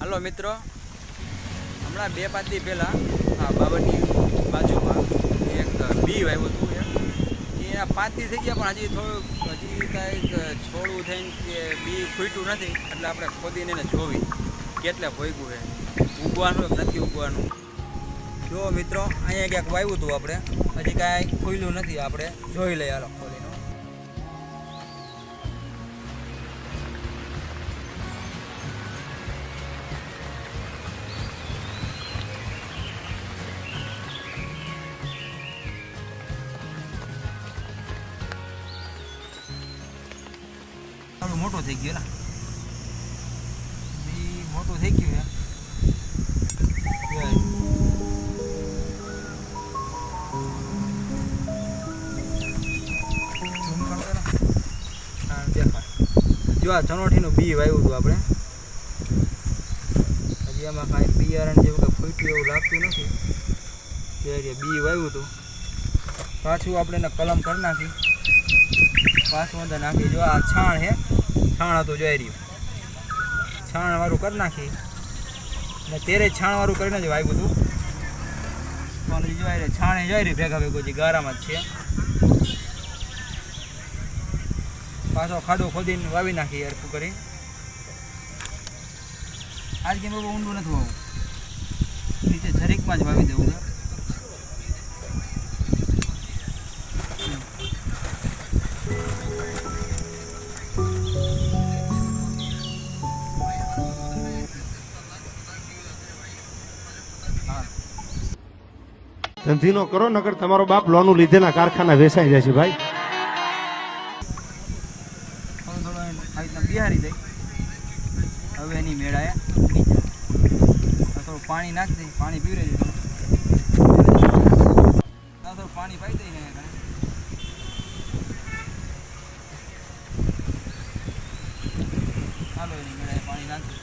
Hello મિત્રો, હમણાં 2-5 દી પહેલાં આ બાબરની બાજુમાં એક બી વાવ્યું હતું. એ 5 દી થઈ ગયા, પણ હજી કાંઈક છોડવું થઈને કે બી ફૂટ્યું નથી. એટલે આપણે ખોદીને એને જોવી કેટલે ભોગ્યું છે, ઉગવાનું કે નથી ઉગવાનું. જો મિત્રો, અહીંયા ક્યાંક વાવ્યું હતું આપણે, હજી કાંઈ ખુલ્યું નથી. આપણે જોઈ લઈએ હાલો ખોલીને. મોટો થઈ ગયો ને, બી મોટું થઈ ગયું જો આ ચનોઠીનું બી વાવ્યું હતું આપણે. હજી આમાં કાંઈ બિયારણ જેવું કંઈ ફૂટ્યું એવું લાગતું નથી. જે બી વાવ્યું હતું પાછું આપણે એને કલમ કરી નાખી, પાછું અંદર નાખી. જો આ છાણ છે, છાણ હતું જોઈ રહ્યું, છાણવાળું કરી નાખી ને તેરે છાણવાળું કરીને જ વાવ્યું હતું. પણ જોઈ રહ્યું છાણે જોઈ રહ્યું ભેગા ભેગું જે ગારામાં જ છે. પાછો ખાડો ખોદીને વાવી નાખી હરખું કરી. આજ કેમ બહુ ઊંડું નથી વાવું, નીચે જરીકમાં જ વાવી દેવું છે. ધંધીનો કરો, નકર તમારો બાપ લોનું લીધેલા કારખાના વેચાઈ જાય છે ભાઈ. થોડું આ રીતના બિહારી દઈ. હવે એની મેળાએ થોડું પાણી નાખી દઈ, પાણી પીવરે દઈ. થોડું પાણી પાઈ દઈને હાલો એની મેળાએ પાણી નાખી.